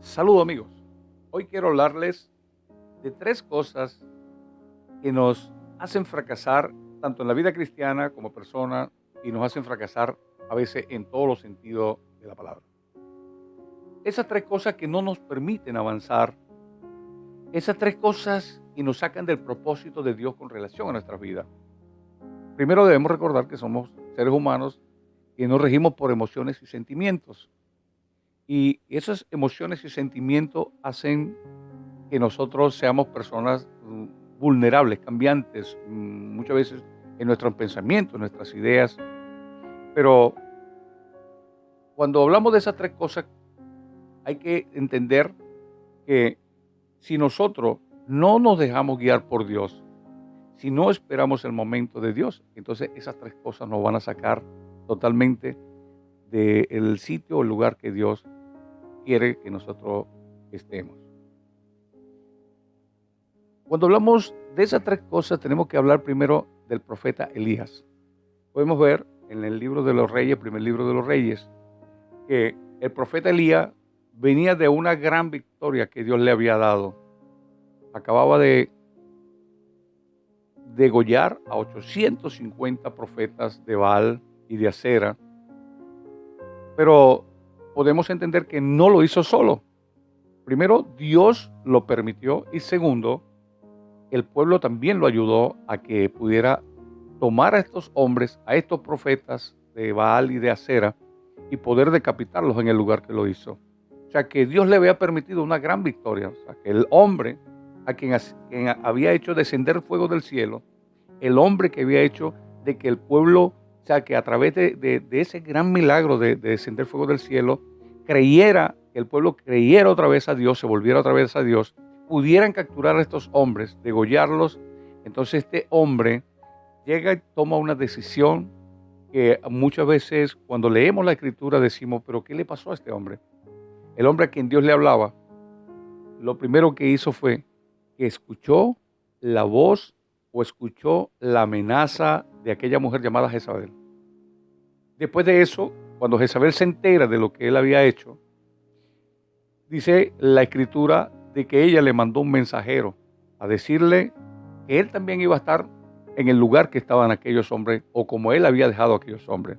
Saludos amigos. Hoy quiero hablarles de tres cosas que nos hacen fracasar tanto en la vida cristiana como persona y nos hacen fracasar a veces en todos los sentidos de la palabra. Esas tres cosas que no nos permiten avanzar, esas tres cosas que nos sacan del propósito de Dios con relación a nuestras vidas. Primero debemos recordar que somos seres humanos que nos regimos por emociones y sentimientos. Y esas emociones y sentimientos hacen que nosotros seamos personas vulnerables, cambiantes, muchas veces en nuestros pensamientos, en nuestras ideas. Pero cuando hablamos de esas tres cosas, hay que entender que si nosotros no nos dejamos guiar por Dios, si no esperamos el momento de Dios, entonces esas tres cosas nos van a sacar totalmente del sitio o el lugar que Dios quiere que nosotros estemos. Cuando hablamos de esas tres cosas, tenemos que hablar primero del profeta Elías. Podemos ver en el libro de los Reyes, primer libro de los Reyes, que el profeta Elías venía de una gran victoria que Dios le había dado. Acababa de degollar a 850 profetas de Baal y de Acera, pero podemos entender que no lo hizo solo. Primero, Dios lo permitió y segundo, el pueblo también lo ayudó a que pudiera tomar a estos hombres, a estos profetas de Baal y de Acera y poder decapitarlos en el lugar que lo hizo. O sea que Dios le había permitido una gran victoria. O sea que el hombre a quien había hecho descender fuego del cielo, el hombre que había hecho de que el pueblo, o sea que a través de ese gran milagro de descender fuego del cielo, creyera, el pueblo creyera otra vez a Dios, se volviera otra vez a Dios, pudieran capturar a estos hombres, degollarlos. Entonces este hombre llega y toma una decisión que muchas veces cuando leemos la escritura decimos, pero ¿qué le pasó a este hombre? El hombre a quien Dios le hablaba, lo primero que hizo fue que escuchó la voz o escuchó la amenaza de aquella mujer llamada Jezabel. Después de eso, cuando Jezabel se entera de lo que él había hecho, dice la escritura de que ella le mandó un mensajero a decirle que él también iba a estar en el lugar que estaban aquellos hombres o como él había dejado a aquellos hombres.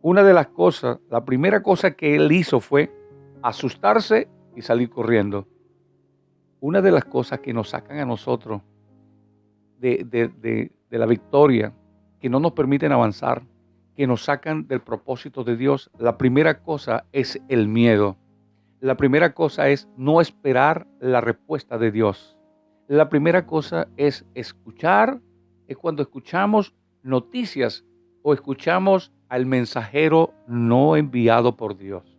Una de las cosas, la primera cosa que él hizo fue asustarse y salir corriendo. Una de las cosas que nos sacan a nosotros de la victoria, que no nos permiten avanzar, que nos sacan del propósito de Dios, la primera cosa es el miedo. La primera cosa es no esperar la respuesta de Dios. La primera cosa es escuchar, es cuando escuchamos noticias o escuchamos al mensajero no enviado por Dios.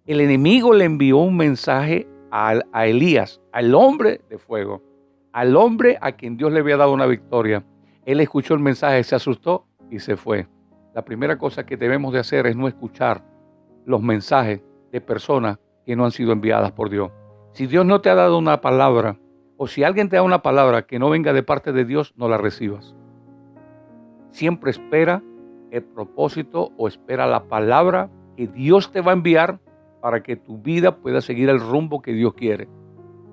El enemigo le envió un mensaje a Elías, al hombre de fuego, al hombre a quien Dios le había dado una victoria. Él escuchó el mensaje, se asustó y se fue. La primera cosa que debemos de hacer es no escuchar los mensajes de personas que no han sido enviadas por Dios. Si Dios no te ha dado una palabra, o si alguien te da una palabra que no venga de parte de Dios, no la recibas. Siempre espera el propósito o espera la palabra que Dios te va a enviar para que tu vida pueda seguir el rumbo que Dios quiere.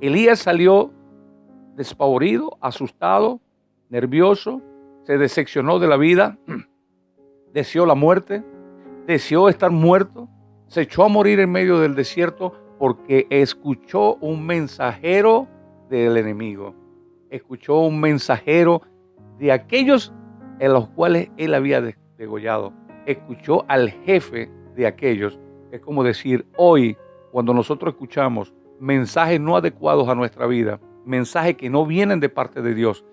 Elías salió despavorido, asustado, nervioso, se decepcionó de la vida, deseó la muerte, deseó estar muerto, se echó a morir en medio del desierto porque escuchó un mensajero del enemigo, escuchó un mensajero de aquellos en los cuales él había degollado, escuchó al jefe de aquellos. Es como decir, hoy, cuando nosotros escuchamos mensajes no adecuados a nuestra vida, mensajes que no vienen de parte de Dios,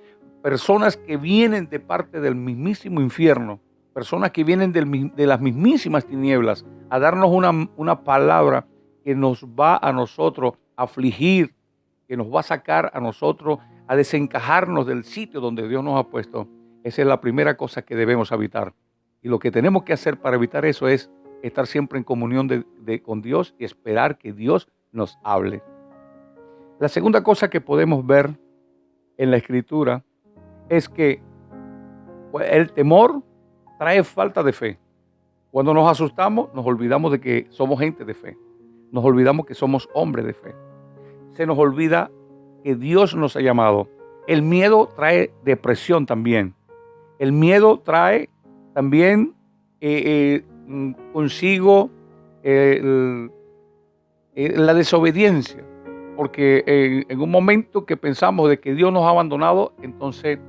personas que vienen de parte del mismísimo infierno, personas que vienen de las mismísimas tinieblas a darnos una palabra que nos va a nosotros a afligir, que nos va a sacar a nosotros a desencajarnos del sitio donde Dios nos ha puesto. Esa es la primera cosa que debemos evitar. Y lo que tenemos que hacer para evitar eso es estar siempre en comunión con Dios y esperar que Dios nos hable. La segunda cosa que podemos ver en la Escritura es que el temor trae falta de fe. Cuando nos asustamos, nos olvidamos de que somos gente de fe. Nos olvidamos que somos hombres de fe. Se nos olvida que Dios nos ha llamado. El miedo trae depresión también. El miedo trae también consigo la desobediencia. Porque en un momento que pensamos de que Dios nos ha abandonado, entonces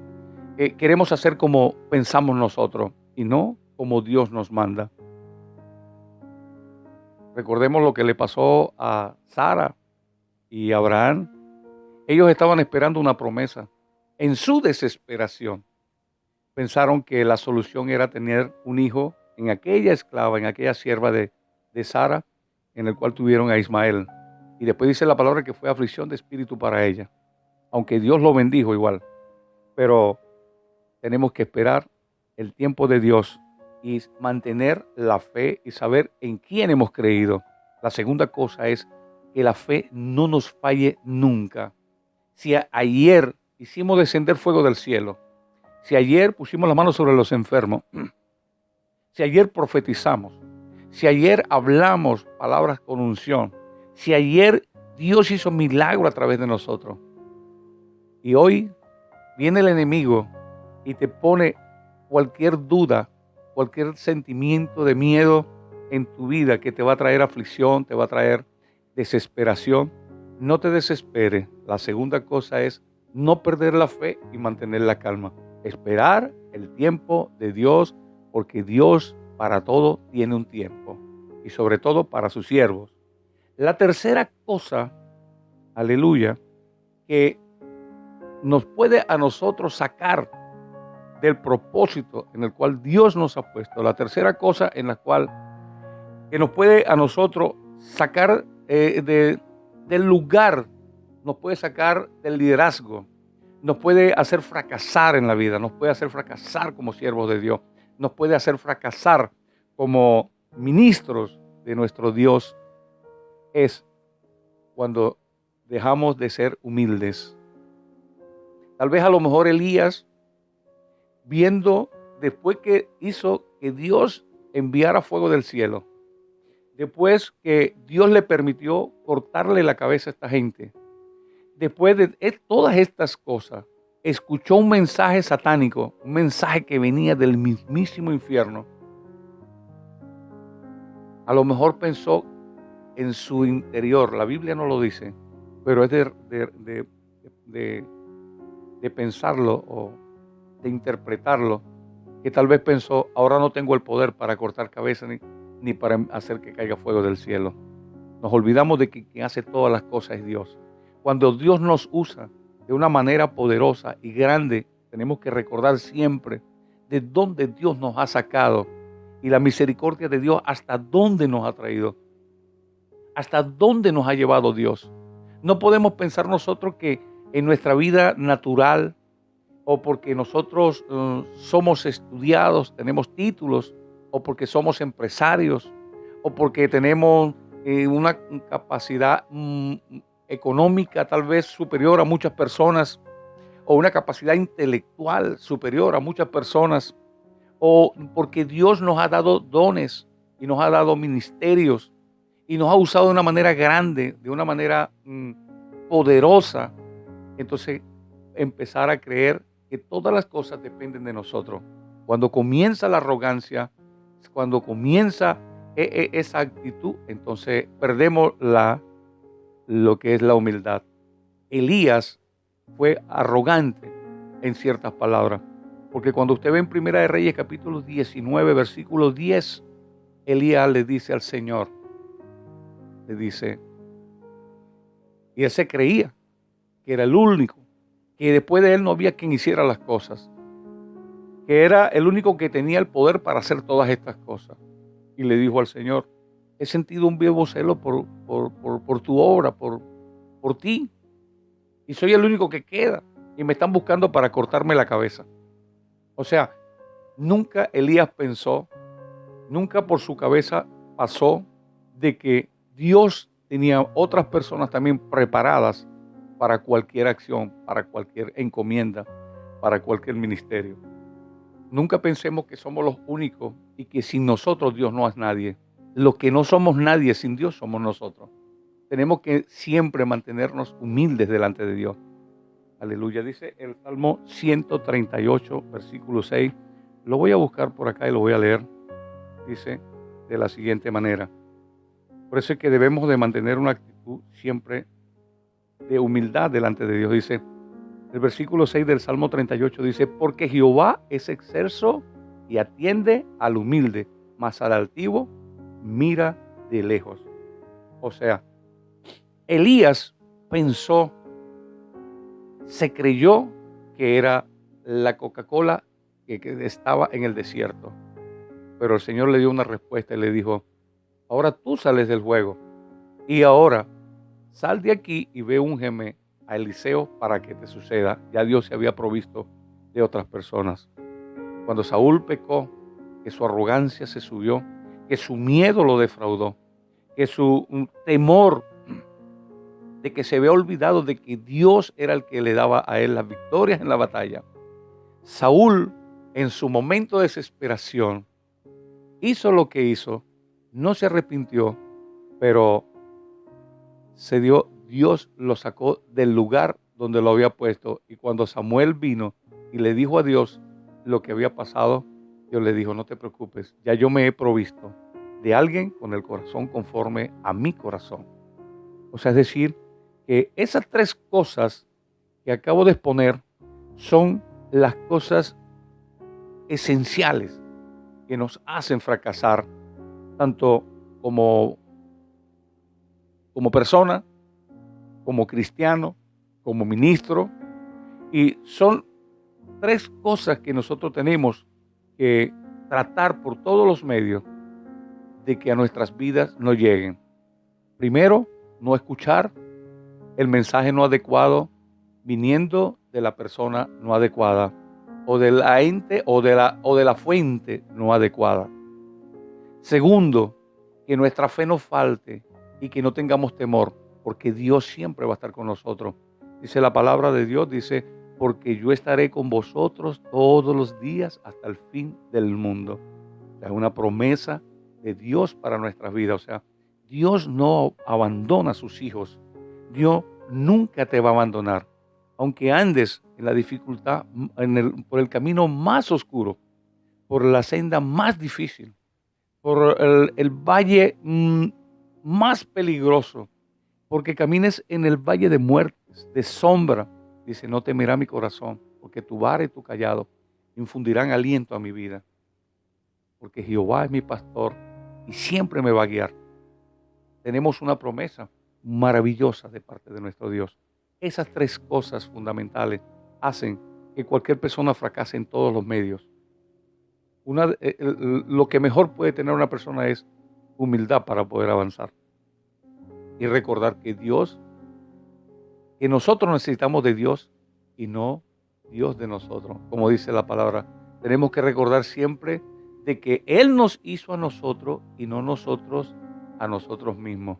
queremos hacer como pensamos nosotros y no como Dios nos manda. Recordemos lo que le pasó a Sara y a Abraham. Ellos estaban esperando una promesa. En su desesperación, pensaron que la solución era tener un hijo en aquella esclava, en aquella sierva de Sara, en el cual tuvieron a Ismael. Y después dice la palabra que fue aflicción de espíritu para ella, aunque Dios lo bendijo igual. Pero tenemos que esperar el tiempo de Dios y mantener la fe y saber en quién hemos creído. La segunda cosa es que la fe no nos falle nunca. Si ayer hicimos descender fuego del cielo, si ayer pusimos la mano sobre los enfermos, si ayer profetizamos, si ayer hablamos palabras con unción, si ayer Dios hizo milagro a través de nosotros y hoy viene el enemigo y te pone cualquier duda, cualquier sentimiento de miedo en tu vida que te va a traer aflicción, te va a traer desesperación, no te desesperes. La segunda cosa es no perder la fe y mantener la calma. Esperar el tiempo de Dios, porque Dios para todo tiene un tiempo y sobre todo para sus siervos. La tercera cosa, aleluya, que nos puede a nosotros sacar del propósito en el cual Dios nos ha puesto. La tercera cosa en la cual que nos puede a nosotros sacar del lugar, nos puede sacar del liderazgo, nos puede hacer fracasar en la vida, nos puede hacer fracasar como siervos de Dios, nos puede hacer fracasar como ministros de nuestro Dios, es cuando dejamos de ser humildes. Tal vez a lo mejor Elías, viendo después que hizo que Dios enviara fuego del cielo, después que Dios le permitió cortarle la cabeza a esta gente, después de todas estas cosas, escuchó un mensaje satánico, un mensaje que venía del mismísimo infierno. A lo mejor pensó en su interior, la Biblia no lo dice, pero es de pensarlo o de interpretarlo, que tal vez pensó, ahora no tengo el poder para cortar cabeza ni para hacer que caiga fuego del cielo. Nos olvidamos de que quien hace todas las cosas es Dios. Cuando Dios nos usa de una manera poderosa y grande, tenemos que recordar siempre de dónde Dios nos ha sacado y la misericordia de Dios hasta dónde nos ha traído, hasta dónde nos ha llevado Dios. No podemos pensar nosotros que en nuestra vida natural o porque nosotros somos estudiados, tenemos títulos, o porque somos empresarios, o porque tenemos una capacidad económica tal vez superior a muchas personas, o una capacidad intelectual superior a muchas personas, o porque Dios nos ha dado dones y nos ha dado ministerios y nos ha usado de una manera grande, de una manera poderosa. Entonces empezar a creer que todas las cosas dependen de nosotros. Cuando comienza la arrogancia, cuando comienza esa actitud, entonces perdemos lo que es la humildad. Elías fue arrogante en ciertas palabras, porque cuando usted ve en Primera de Reyes capítulo 19, versículo 10, Elías le dice al Señor, le dice, y él se creía que era el único, que después de él no había quien hiciera las cosas, que era el único que tenía el poder para hacer todas estas cosas. Y le dijo al Señor, he sentido un vivo celo por tu obra, por ti, y soy el único que queda, y me están buscando para cortarme la cabeza. O sea, nunca Elías pensó, nunca por su cabeza pasó de que Dios tenía otras personas también preparadas para cualquier acción, para cualquier encomienda, para cualquier ministerio. Nunca pensemos que somos los únicos y que sin nosotros Dios no es nadie. Los que no somos nadie sin Dios somos nosotros. Tenemos que siempre mantenernos humildes delante de Dios. Aleluya. Dice el Salmo 138, versículo 6. Lo voy a buscar por acá y lo voy a leer. Dice de la siguiente manera. Por eso es que debemos de mantener una actitud siempre de humildad delante de Dios. Dice el versículo 6 del Salmo 38, dice, porque Jehová es excelso y atiende al humilde, mas al altivo mira de lejos. O sea, Elías pensó, se creyó que era la Coca-Cola que estaba en el desierto. Pero el Señor le dio una respuesta y le dijo, ahora tú sales del juego y ahora sal de aquí y ve úngeme a Eliseo para que te suceda. Ya Dios se había provisto de otras personas. Cuando Saúl pecó, que su arrogancia se subió, que su miedo lo defraudó, que su temor de que se había olvidado de que Dios era el que le daba a él las victorias en la batalla. Saúl, en su momento de desesperación, hizo lo que hizo, no se arrepintió, pero Dios lo sacó del lugar donde lo había puesto. Y cuando Samuel vino y le dijo a Dios lo que había pasado, Dios le dijo, no te preocupes, ya yo me he provisto de alguien con el corazón conforme a mi corazón. O sea, es decir, que esas tres cosas que acabo de exponer son las cosas esenciales que nos hacen fracasar, tanto como persona, como cristiano, como ministro. Y son tres cosas que nosotros tenemos que tratar por todos los medios de que a nuestras vidas no lleguen. Primero, no escuchar el mensaje no adecuado viniendo de la persona no adecuada o de la ente o de la fuente no adecuada. Segundo, que nuestra fe no falte y que no tengamos temor, porque Dios siempre va a estar con nosotros. Dice la palabra de Dios, dice, porque yo estaré con vosotros todos los días hasta el fin del mundo. Es una promesa de Dios para nuestras vidas. O sea, Dios no abandona a sus hijos. Dios nunca te va a abandonar. Aunque andes en la dificultad, por el camino más oscuro, por la senda más difícil, por el valle más peligroso, porque camines en el valle de muertes, de sombra, dice, no temerá mi corazón, porque tu vara y tu cayado infundirán aliento a mi vida, porque Jehová es mi pastor y siempre me va a guiar. Tenemos una promesa maravillosa de parte de nuestro Dios. Esas tres cosas fundamentales hacen que cualquier persona fracase en todos los medios. Lo que mejor puede tener una persona es humildad para poder avanzar y recordar que nosotros necesitamos de Dios y no Dios de nosotros. Como dice la palabra, tenemos que recordar siempre de que Él nos hizo a nosotros y no nosotros a nosotros mismos.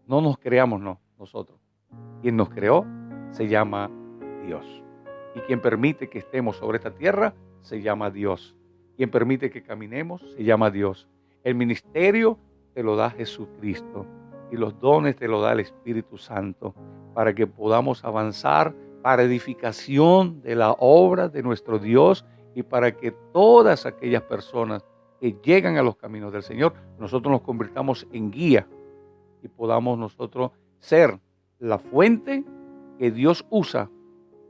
No nos creamos nosotros. Quien nos creó se llama Dios. Y quien permite que estemos sobre esta tierra se llama Dios. Quien permite que caminemos se llama Dios. El ministerio te lo da Jesucristo y los dones te lo da el Espíritu Santo para que podamos avanzar para edificación de la obra de nuestro Dios y para que todas aquellas personas que llegan a los caminos del Señor, nosotros nos convirtamos en guía y podamos nosotros ser la fuente que Dios usa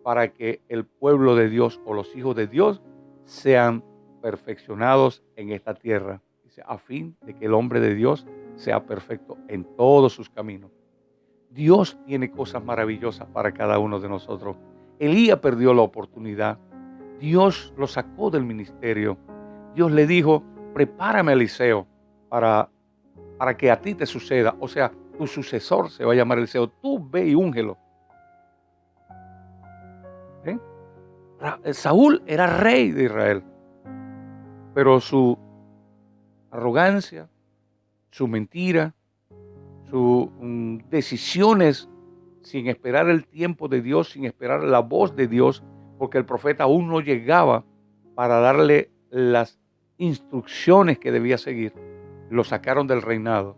para que el pueblo de Dios o los hijos de Dios sean perfeccionados en esta tierra, dice, a fin de que el hombre de Dios sea perfecto en todos sus caminos. Dios tiene cosas maravillosas para cada uno de nosotros. Elías perdió la oportunidad. Dios lo sacó del ministerio. Dios le dijo, prepárame a Eliseo para que a ti te suceda. O sea, tu sucesor se va a llamar Eliseo. Tú ve y úngelo. ¿Eh? Saúl era rey de Israel, pero su arrogancia, su mentira, sus decisiones sin esperar el tiempo de Dios, sin esperar la voz de Dios, porque el profeta aún no llegaba para darle las instrucciones que debía seguir. lo sacaron del reinado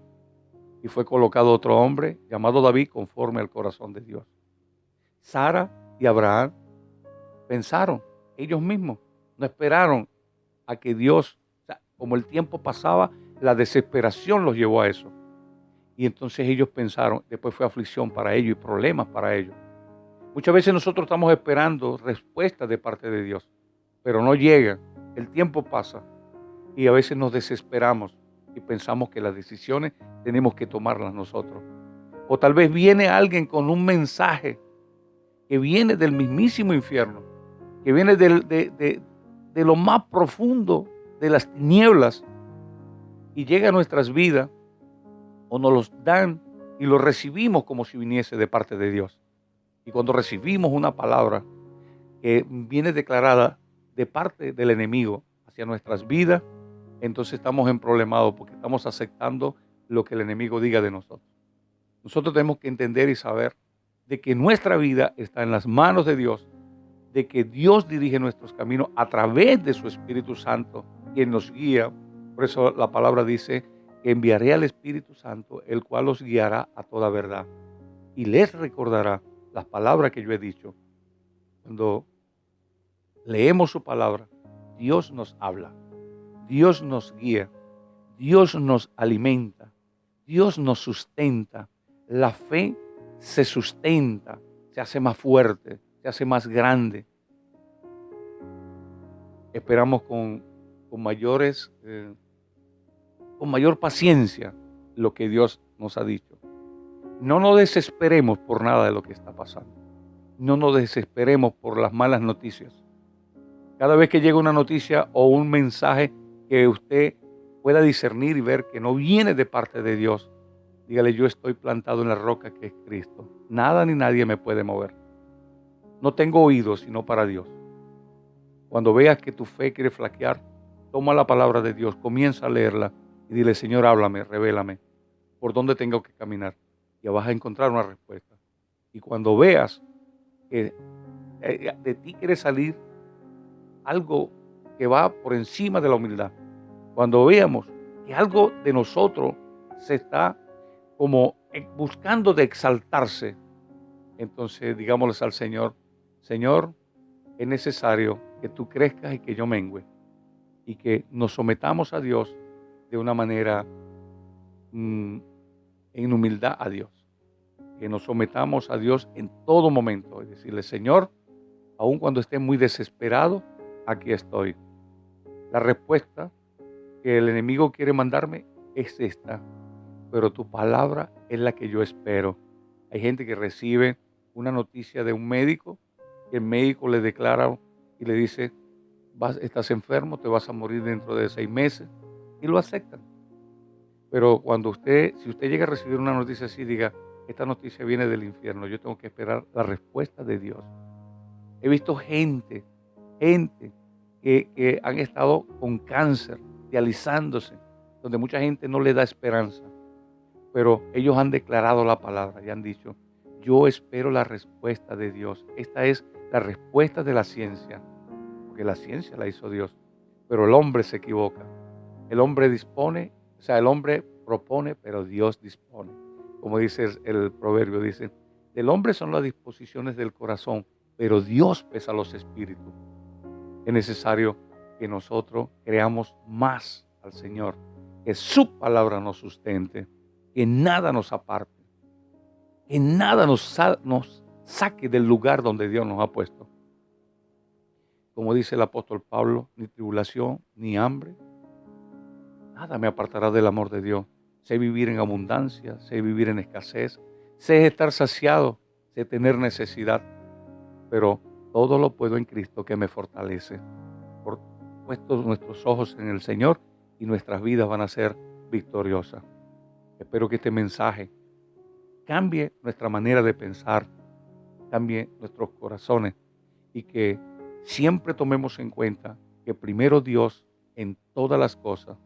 y fue colocado otro hombre llamado David conforme al corazón de Dios. Sara y Abraham pensaron ellos mismos, no esperaron a que Dios, o sea, como el tiempo pasaba, la desesperación los llevó a eso. Y entonces ellos pensaron, después fue aflicción para ellos y problemas para ellos. Muchas veces nosotros estamos esperando respuestas de parte de Dios, pero no llegan, el tiempo pasa y a veces nos desesperamos y pensamos que las decisiones tenemos que tomarlas nosotros. O tal vez viene alguien con un mensaje que viene del mismísimo infierno, que viene de lo más profundo de las tinieblas y llega a nuestras vidas o nos los dan y lo recibimos como si viniese de parte de Dios. Y cuando recibimos una palabra que viene declarada de parte del enemigo hacia nuestras vidas, entonces estamos en problemados porque estamos aceptando lo que el enemigo diga de nosotros. Nosotros tenemos que entender y saber de que nuestra vida está en las manos de Dios, de que Dios dirige nuestros caminos a través de su Espíritu Santo, quien nos guía. Por eso la palabra dice que enviaré al Espíritu Santo, el cual los guiará a toda verdad y les recordará las palabras que yo he dicho. Cuando leemos su palabra, Dios nos habla, Dios nos guía, Dios nos alimenta, Dios nos sustenta. La fe se sustenta, se hace más fuerte, se hace más grande. Esperamos con mayor paciencia lo que Dios nos ha dicho. No nos desesperemos por nada de lo que está pasando. No nos desesperemos por las malas noticias. Cada vez que llega una noticia o un mensaje que usted pueda discernir y ver que no viene de parte de Dios, dígale: yo estoy plantado en la roca que es Cristo. Nada ni nadie me puede mover. No tengo oídos sino para Dios. Cuando veas que tu fe quiere flaquear, toma la palabra de Dios, comienza a leerla y dile: Señor, háblame, revélame por dónde tengo que caminar. Y vas a encontrar una respuesta. Y cuando veas que de ti quiere salir algo que va por encima de la humildad, cuando veamos que algo de nosotros se está como buscando de exaltarse, entonces digámosles al Señor: Señor, es necesario que tú crezcas y que yo mengüe, y que nos sometamos a Dios de una manera en humildad a Dios, que nos sometamos a Dios en todo momento y decirle: Señor, aun cuando esté muy desesperado, aquí estoy. La respuesta que el enemigo quiere mandarme es esta, pero tu palabra es la que yo espero. Hay gente que recibe una noticia de un médico, que el médico le declara y le dice: estás enfermo, te vas a morir dentro de 6 meses, y lo aceptan. Pero si usted llega a recibir una noticia así, diga: esta noticia viene del infierno, yo tengo que esperar la respuesta de Dios. He visto gente que han estado con cáncer, dializándose, donde mucha gente no le da esperanza, pero ellos han declarado la palabra y han dicho: yo espero la respuesta de Dios. Esta es la respuesta de la ciencia, porque la ciencia la hizo Dios, pero el hombre se equivoca. El hombre el hombre propone, pero Dios dispone. Como dice el proverbio, dice: del hombre son las disposiciones del corazón, pero Dios pesa los espíritus. Es necesario que nosotros creamos más al Señor, que su palabra nos sustente, que nada nos aparte, que nada nos saque del lugar donde Dios nos ha puesto. Como dice el apóstol Pablo: ni tribulación, ni hambre, nada me apartará del amor de Dios. Sé vivir en abundancia, sé vivir en escasez, sé estar saciado, sé tener necesidad, pero todo lo puedo en Cristo que me fortalece. Por puestos nuestros ojos en el Señor y nuestras vidas van a ser victoriosas. Espero que este mensaje cambie nuestra manera de pensar, cambie nuestros corazones y que siempre tomemos en cuenta que primero Dios en todas las cosas,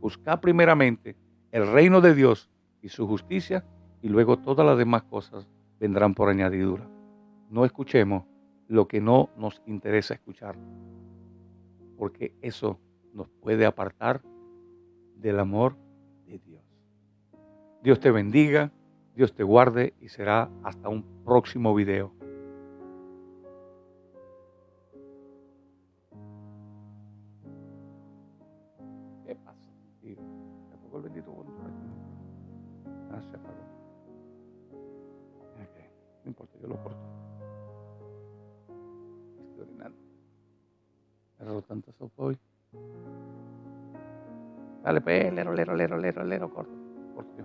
busca primeramente el reino de Dios y su justicia, y luego todas las demás cosas vendrán por añadidura. No escuchemos lo que no nos interesa escuchar, porque eso nos puede apartar del amor de Dios. Dios te bendiga, Dios te guarde y será hasta un próximo video. ¿Qué pasa contigo? Se apagó el bendito botón. Ah, se apagó. Ok, no importa, yo lo corto. Estoy orinando. Me agarró tanta sopa hoy. Dale, pues, lero, corto yo.